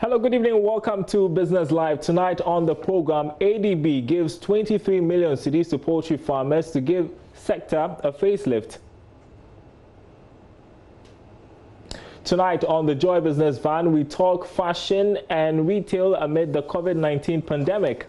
Hello, good evening. Welcome to Business Live. Tonight on the program, ADB gives 23 million cedis to poultry farmers to give sector a facelift. Tonight on the Joy Business Van, we talk fashion and retail amid the COVID-19 pandemic.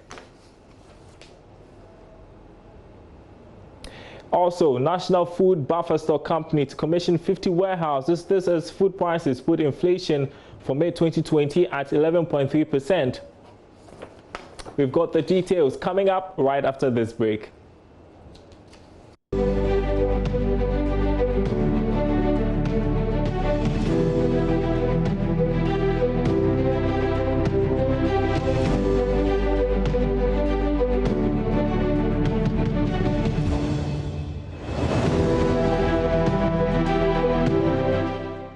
Also, National Food Buffer Stock Company to commission 50 warehouses. This as food prices put inflation for May 2020 at 11.3%. We've got the details coming up right after this break.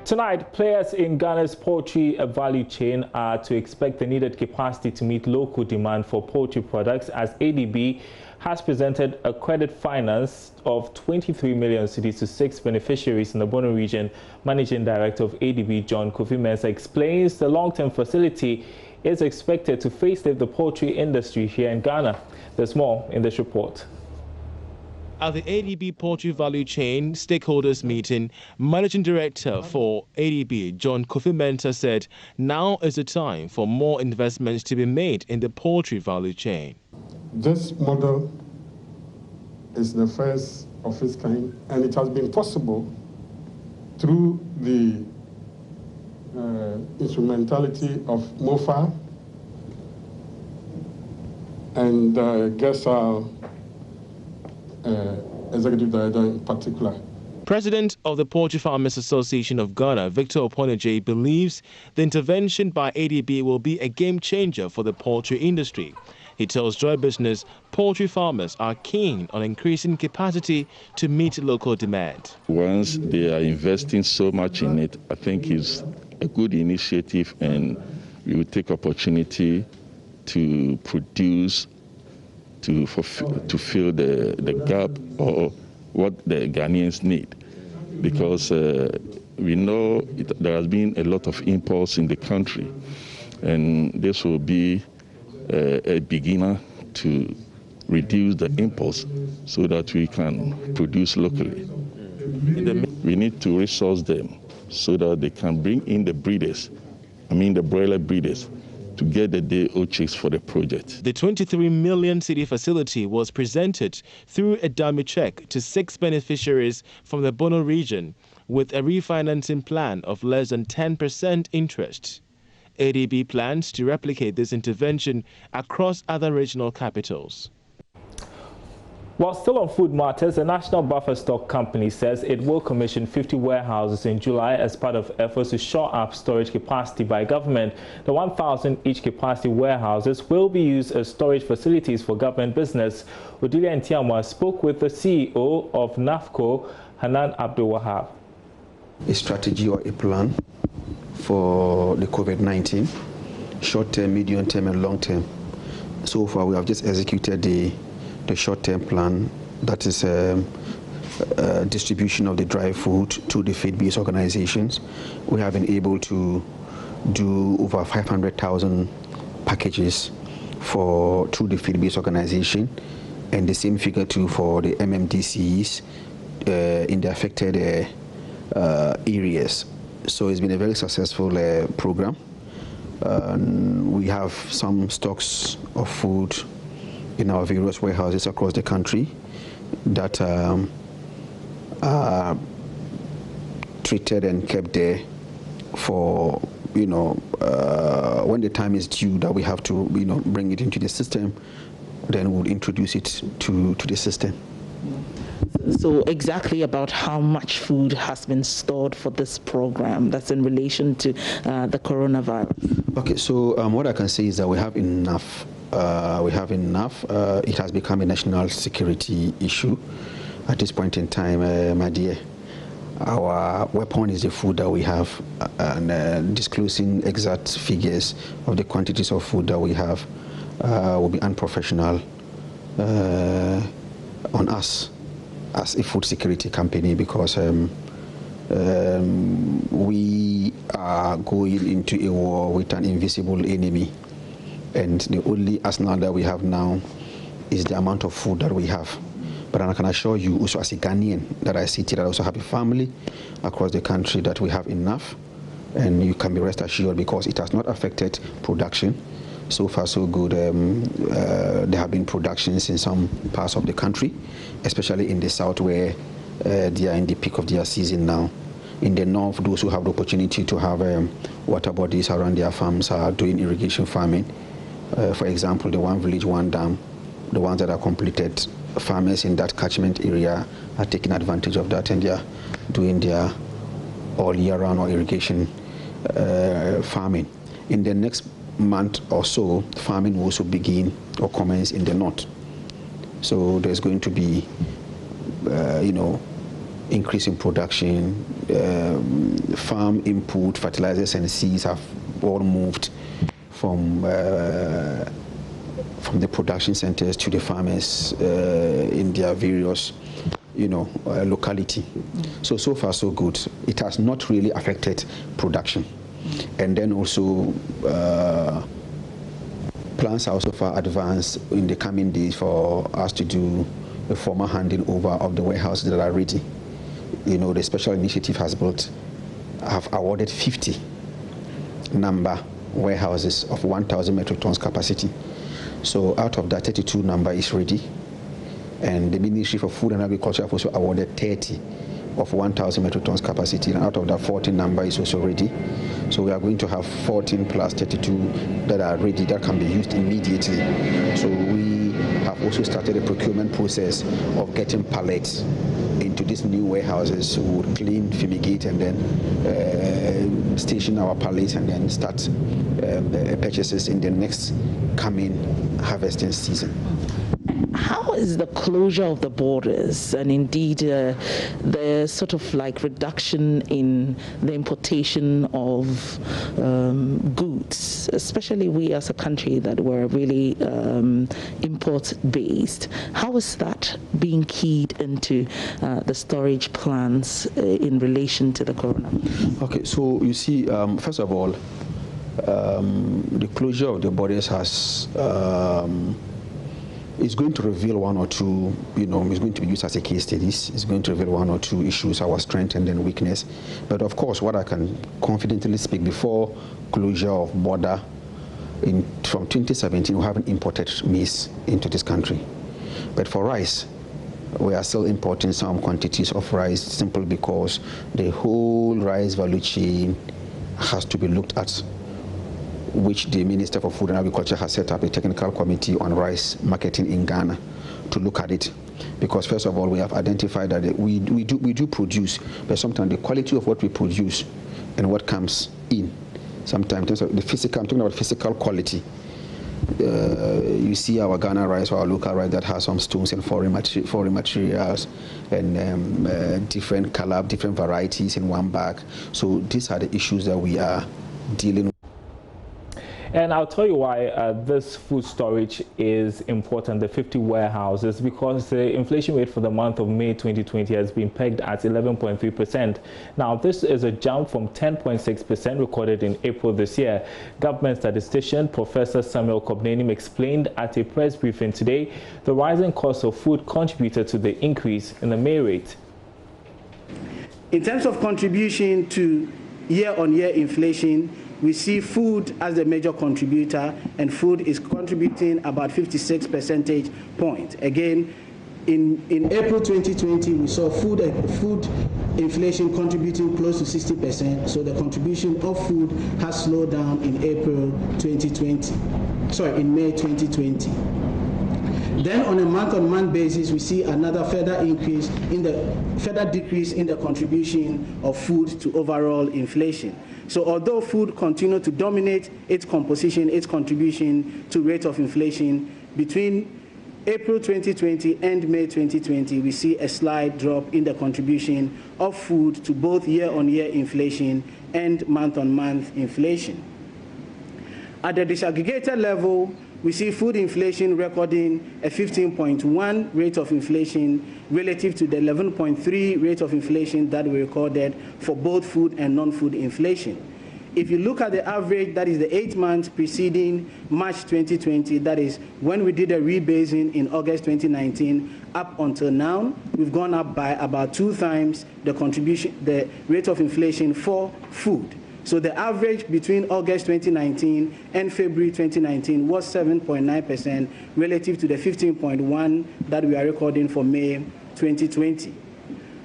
Tonight, players in Ghana's poultry value chain are to expect the needed capacity to meet local demand for poultry products, as ADB has presented a credit finance of 23 million cedis to 6 beneficiaries in the Bono region. Managing Director of ADB, John Kofi Mensah, explains the long-term facility is expected to facelift the poultry industry here in Ghana. There's more in this report. At the ADB Poultry Value Chain Stakeholders Meeting, Managing Director for ADB, John Kofi Mensah, said now is the time for more investments to be made in the poultry value chain. This model is the first of its kind, and it has been possible through the instrumentality of MOFA and Gessal Executive Director in particular. President of the Poultry Farmers Association of Ghana, Victor Oponije, believes the intervention by ADB will be a game changer for the poultry industry. He tells Joy Business poultry farmers are keen on increasing capacity to meet local demand. Once they are investing so much in it, I think it's a good initiative, and we will take opportunity to produce to fill the gap or what the Ghanaians need, because we know there has been a lot of impulse in the country, and this will be a beginner to reduce the impulse so that we can produce locally. We need to resource them so that they can bring in the breeders, the broiler breeders, to get the day-old chicks for the project. The 23 million cedi facility was presented through a dummy check to 6 beneficiaries from the Bono region with a refinancing plan of less than 10% interest. ADB plans to replicate this intervention across other regional capitals. While still on food matters, the National Buffer Stock Company says it will commission 50 warehouses in July as part of efforts to shore up storage capacity by government. The 1,000 each capacity warehouses will be used as storage facilities for government business. Odilia Ntiamwa spoke with the CEO of NAFCO, Hanan Abdul-Wahab. A strategy or a plan for the COVID-19, short-term, medium-term and long-term. So far we have just executed the short-term plan, that is distribution of the dry food to the feed-based organizations. We have been able to do over 500,000 packages to the feed-based organization, and the same figure too for the MMDCs in the affected areas. So it's been a very successful program. We have some stocks of food in our various warehouses across the country that are treated and kept there for, when the time is due that we have to, bring it into the system, then we'll introduce it to the system. So exactly about how much food has been stored for this program that's in relation to the coronavirus? Okay, so what I can say is that we have enough. It has become a national security issue at this point in time, my dear. Our weapon is the food that we have, and disclosing exact figures of the quantities of food that we have will be unprofessional on us as a food security company, because we are are going into a war with an invisible enemy, and the only arsenal that we have now is the amount of food that we have. But I can assure you, also as a Ghanaian, that I sit here, I also have a family across the country, that we have enough, and you can be rest assured because it has not affected production. So far, so good. There have been productions in some parts of the country, especially in the south where they are in the peak of their season now. In the north, those who have the opportunity to have water bodies around their farms are doing irrigation farming. For example, the One Village, One Dam, the ones that are completed, farmers in that catchment area are taking advantage of that, and they are doing their all year round or irrigation farming. In the next month or so, farming will also begin or commence in the north. So there's going to be, increase in production. Farm input, fertilizers and seeds have all moved from the production centers to the farmers in their various, locality. So far so good. It has not really affected production. And then also plans are also far advanced in the coming days for us to do a formal handing over of the warehouses that are ready. The special initiative have awarded 50 number warehouses of 1,000 metric tons capacity. So out of that, 32 number is ready. And the Ministry for Food and Agriculture have also awarded 30 of 1,000 metric tons capacity. And out of that, 14 number is also ready. So we are going to have 14 plus 32 that are ready, that can be used immediately. So we have also started a procurement process of getting pallets into these new warehouses. We would clean, fumigate, and then station our pallets and then start purchases in the next coming harvesting season. How is the closure of the borders and indeed the sort of like reduction in the importation of goods, especially we as a country that were really import-based, how is that being keyed into the storage plans in relation to the corona? Okay, so you see, first of all, the closure of the borders is going to reveal one or two, it's going to be used as a case studies. It's going to reveal one or two issues, our strength and then weakness. But of course, what I can confidently speak, before closure of border from 2017, we haven't imported maize into this country. But for rice, we are still importing some quantities of rice simply because the whole rice value chain has to be looked at, which the Minister for Food and Agriculture has set up a technical committee on rice marketing in Ghana to look at it. Because first of all, we have identified that we do produce, but sometimes the quality of what we produce and what comes in, sometimes the physical, I'm talking about physical quality. You see our Ghana rice or our local rice that has some stones and foreign materials and different color, different varieties in one bag. So these are the issues that we are dealing with. And I'll tell you why this food storage is important, the 50 warehouses, because the inflation rate for the month of May 2020 has been pegged at 11.3%. Now, this is a jump from 10.6% recorded in April this year. Government statistician Professor Samuel Kobnenim explained at a press briefing today the rising cost of food contributed to the increase in the May rate. In terms of contribution to year-on-year inflation, we see food as the major contributor, and food is contributing about 56 percentage points. Again, in April 2020, we saw food inflation contributing close to 60%, so the contribution of food has slowed down in May 2020. Then on a month-on-month basis, we see another further decrease in the contribution of food to overall inflation. So although food continued to dominate its composition, its contribution to rate of inflation, between April 2020 and May 2020, we see a slight drop in the contribution of food to both year-on-year inflation and month-on-month inflation. At the disaggregated level, we see food inflation recording a 15.1 rate of inflation relative to the 11.3 rate of inflation that we recorded for both food and non-food inflation. If you look at the average, that is the 8 months preceding March 2020, that is when we did a rebasing in August 2019, up until now, we've gone up by about 2 times the rate of inflation for food. So the average between August 2019 and February 2019 was 7.9% relative to the 15.1% that we are recording for May 2020.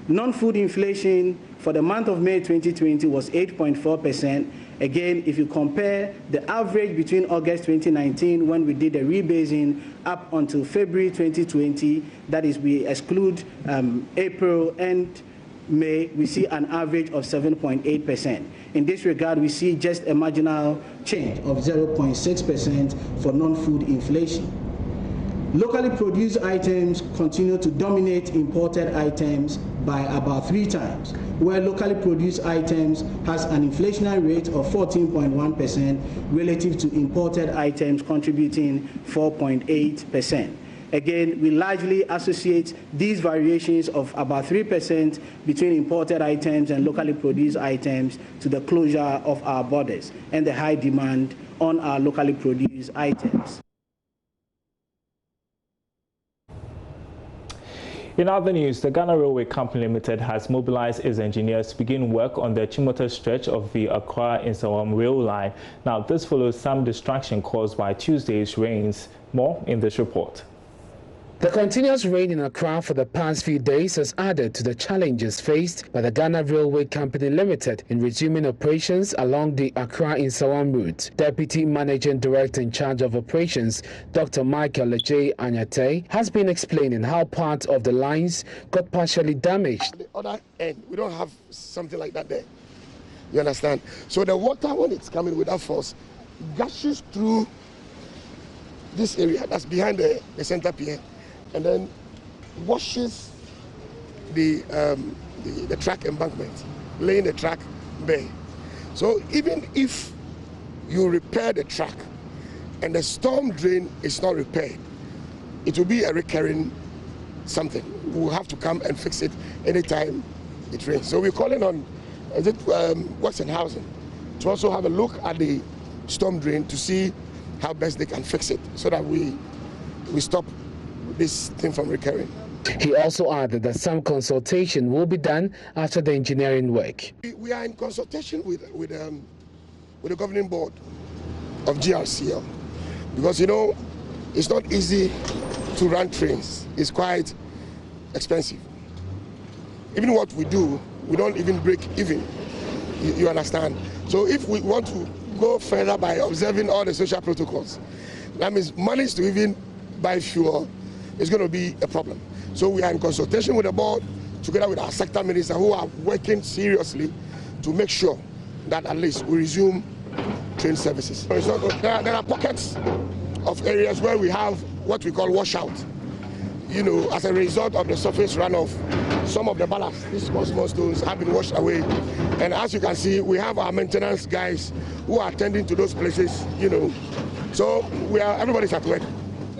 Non-food inflation for the month of May 2020 was 8.4%. Again, if you compare the average between August 2019, when we did the rebasing, up until February 2020, that is, we exclude April and May, we see an average of 7.8%. In this regard, we see just a marginal change of 0.6% for non-food inflation. Locally produced items continue to dominate imported items by about 3 times, where locally produced items has an inflationary rate of 14.1% relative to imported items contributing 4.8%. Again, we largely associate these variations of about 3% between imported items and locally produced items to the closure of our borders and the high demand on our locally produced items. In other news, the Ghana Railway Company Limited has mobilized its engineers to begin work on the Chimota stretch of the Accra-Nsawam rail line. Now, this follows some distraction caused by Tuesday's rains. More in this report. The continuous rain in Accra for the past few days has added to the challenges faced by the Ghana Railway Company Limited in resuming operations along the Accra-Nsawam route. Deputy Managing Director in charge of operations, Dr. Michael Lejay Anyate, has been explaining how part of the lines got partially damaged. At the other end, we don't have something like that there. You understand? So the water, when it's coming with that force, gushes through this area that's behind the center pier, and then washes the track embankment, laying the track bare. So even if you repair the track and the storm drain is not repaired, it will be a recurring something. We'll have to come and fix it anytime it rains. So we're calling on Works and Housing to also have a look at the storm drain to see how best they can fix it so that we stop this thing from recurring. He also added that some consultation will be done after the engineering work. We are in consultation with the governing board of GRCL because, you know, it's not easy to run trains. It's quite expensive. Even what we do, we don't even break even. You understand? So if we want to go further by observing all the social protocols, that means money to even buy fuel is going to be a problem. So we are in consultation with the board together with our sector minister who are working seriously to make sure that at least we resume train services. There are pockets of areas where we have what we call washout. You know, as a result of the surface runoff, some of the ballast, these small stones, have been washed away. And as you can see, we have our maintenance guys who are attending to those places, you know. So everybody's at work.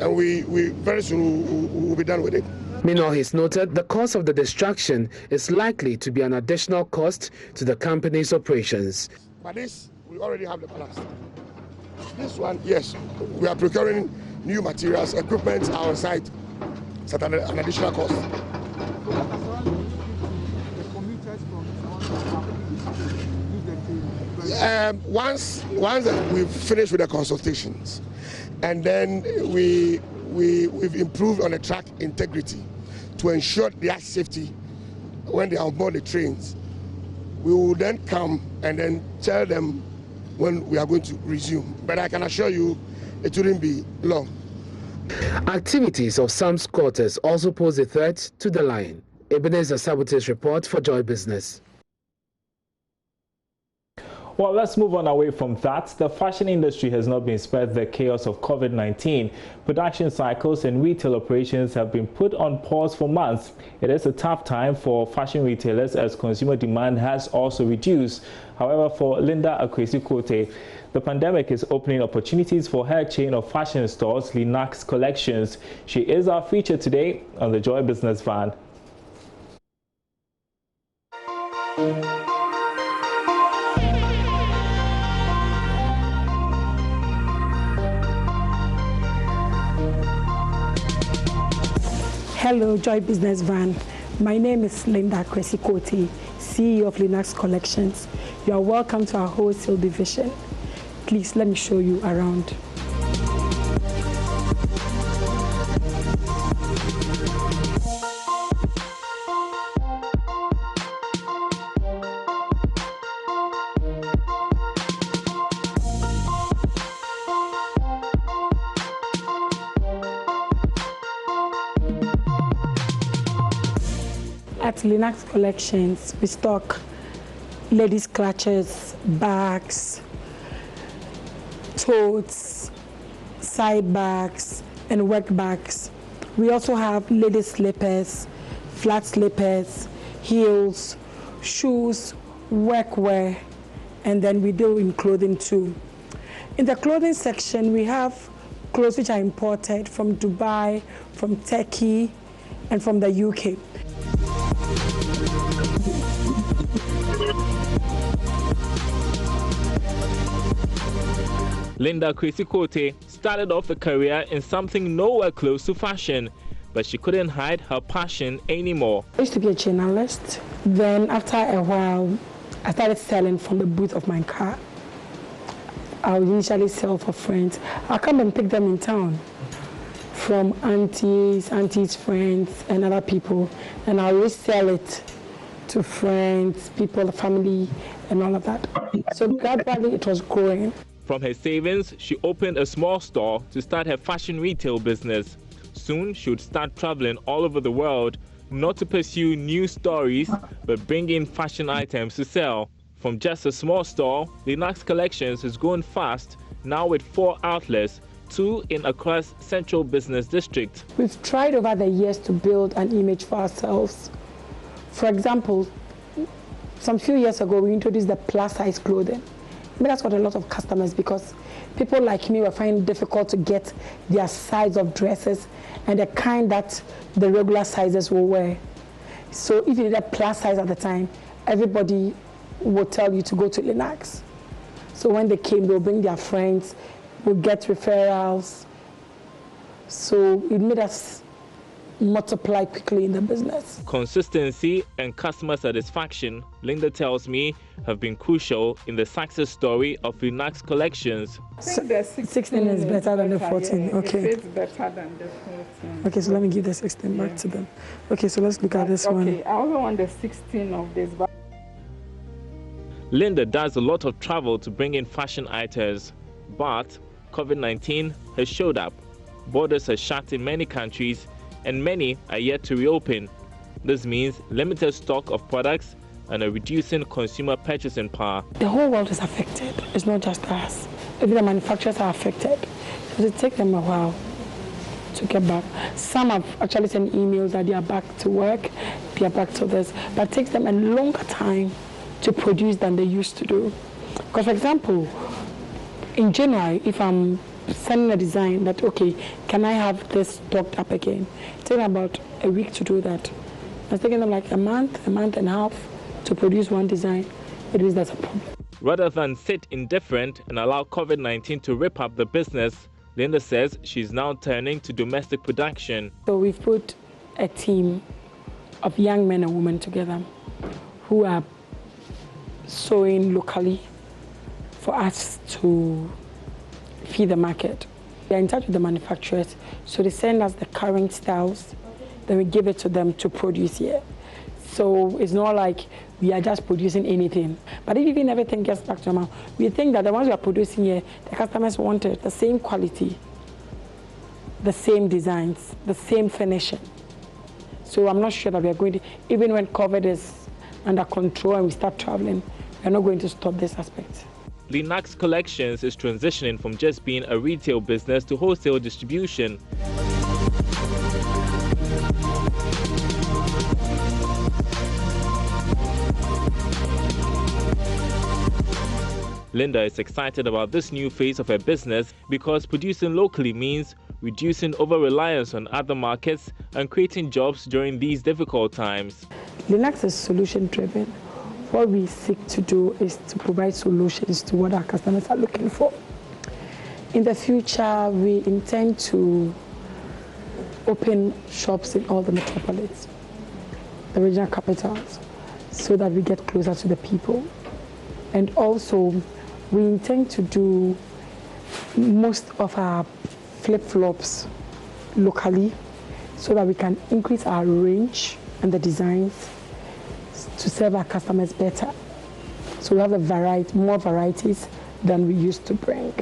And we very soon will be done with it. Meanwhile, he's noted the cause of the destruction is likely to be an additional cost to the company's operations. But this, we already have the ballast. This one, yes, we are procuring new materials, equipment on site, it's at an additional cost. Once we've finished with the consultations, and then we've improved on the track integrity to ensure their safety when they are on board the trains. We will then come and then tell them when we are going to resume. But I can assure you it wouldn't be long. Activities of some squatters also pose a threat to the line. Ebenezer Sabote's report for Joy Business. Well, let's move on away from that. The fashion industry has not been spared the chaos of COVID-19. Production cycles and retail operations have been put on pause for months. It is a tough time for fashion retailers as consumer demand has also reduced. However, for Linda Akwesi-Kote, the pandemic is opening opportunities for her chain of fashion stores, Linax Collections. She is our feature today on the Joy Business Van. Hello, Joy Business Van. My name is Linda Kwesi-Kote, CEO of Linux Collections. You are welcome to our wholesale division. Please let me show you around. At Linux Collections, we stock ladies' clutches, bags, totes, side bags, and work bags. We also have ladies' slippers, flat slippers, heels, shoes, workwear, and then we deal in clothing too. In the clothing section, we have clothes which are imported from Dubai, from Turkey, and from the UK. Linda Kwesi-Kote started off a career in something nowhere close to fashion, but she couldn't hide her passion anymore. I used to be a journalist. Then after a while, I started selling from the boot of my car. I would initially sell for friends. I'll come and pick them in town from aunties, friends, and other people, and I'll resell it to friends, people, family, and all of that. So gradually it was growing. From her savings, she opened a small store to start her fashion retail business. Soon, she would start traveling all over the world, not to pursue new stories, but bring in fashion items to sell. From just a small store, Linux Collections has grown fast, now with 4 outlets, 2 in Accra's Central Business District. We've tried over the years to build an image for ourselves. For example, some few years ago, we introduced the plus-size clothing. But that's got a lot of customers because people like me were finding it difficult to get their size of dresses and the kind that the regular sizes will wear. So if you did a plus size at the time, everybody would tell you to go to Linux. So when they came, they'll bring their friends, we'll get referrals. So it made us multiply quickly in the business. Consistency and customer satisfaction, Linda tells me, have been crucial in the success story of Linux Collections. So the 16 is better than the 14. Yeah, okay. It's better than the 14. Okay, so let me give the 16 back to them. Okay, so let's look at this one. Okay, I also want the 16 of this. But Linda does a lot of travel to bring in fashion items, but COVID-19 has showed up. Borders are shut in many countries, and many are yet to reopen. This means limited stock of products and a reducing consumer purchasing power. The whole world is affected. It's not just us. Even the manufacturers are affected. It takes them a while to get back. Some have actually sent emails that they are back to work, they are back to this, but it takes them a longer time to produce than they used to do. Because, for example, in January, if I'm sending a design that, okay, can I have this stocked up again? It's taking about a week to do that. It's taking them like a month and a half to produce one design. It is that's a problem. Rather than sit indifferent and allow COVID-19 to rip up the business, Linda says she's now turning to domestic production. So we've put a team of young men and women together who are sewing locally for us to feed the market. They're in touch with the manufacturers, so they send us the current styles, then we give it to them to produce here. So it's not like we are just producing anything. But if even everything gets back to them, we think that the ones we are producing here, the customers wanted the same quality, the same designs, the same finishing. So I'm not sure that we are going to, even when COVID is under control and we start traveling, we're not going to stop this aspect. Linux Collections is transitioning from just being a retail business to wholesale distribution. Linda is excited about this new phase of her business because producing locally means reducing over-reliance on other markets and creating jobs during these difficult times. Linux is solution-driven. What we seek to do is to provide solutions to what our customers are looking for. In the future, we intend to open shops in all the metropolis, the regional capitals, so that we get closer to the people. And also, we intend to do most of our flip-flops locally, so that we can increase our range and the designs to serve our customers better. So we have a variety, more varieties than we used to bring.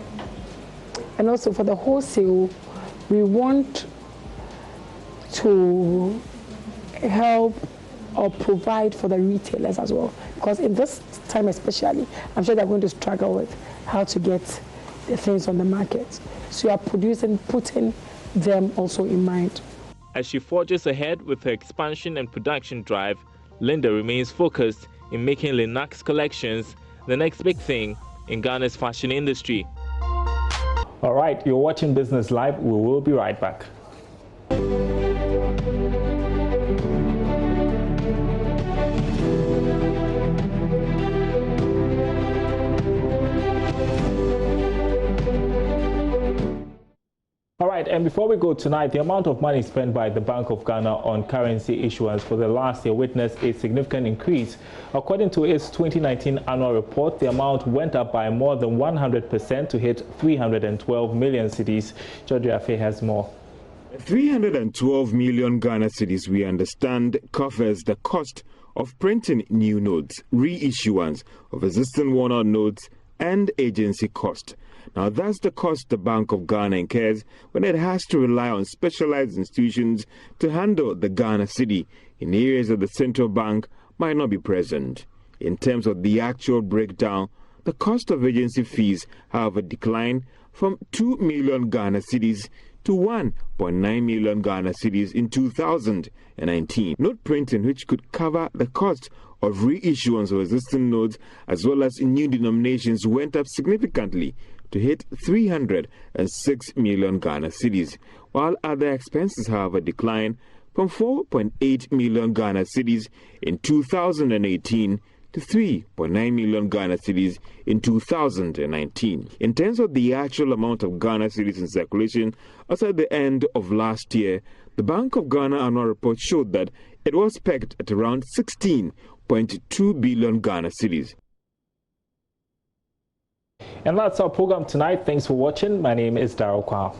And also for the wholesale, we want to help or provide for the retailers as well. Because in this time especially, I'm sure they're going to struggle with how to get the things on the market. So you are putting them also in mind. As she forges ahead with her expansion and production drive, Linda remains focused in making Linux collections the next big thing in Ghana's fashion industry. All right, you're watching Business Live. We will be right back. All right, and before we go tonight, the amount of money spent by the Bank of Ghana on currency issuance for the last year witnessed a significant increase. According to its 2019 annual report, the amount went up by more than 100% to hit 312 million cedis. JoyNews has more. 312 million Ghana cedis, we understand, covers the cost of printing new notes, reissuance of existing worn-out notes, and agency cost. Now, that's the cost the Bank of Ghana incurs when it has to rely on specialized institutions to handle the Ghana cedi in areas that the central bank might not be present. In terms of the actual breakdown, the cost of agency fees, however, declined from 2 million Ghana cedis to 1.9 million Ghana cedis in 2019. Note printing, which could cover the cost of reissuance of existing notes as well as new denominations, went up significantly to hit 306 million Ghana cedis, while other expenses, however, declined from 4.8 million Ghana cedis in 2018 to 3.9 million Ghana cedis in 2019. In terms of the actual amount of Ghana cedis in circulation, as at the end of last year, the Bank of Ghana annual report showed that it was pegged at around 16.2 billion Ghana cedis. And that's our program tonight. Thanks for watching. My name is Darryl Kwao.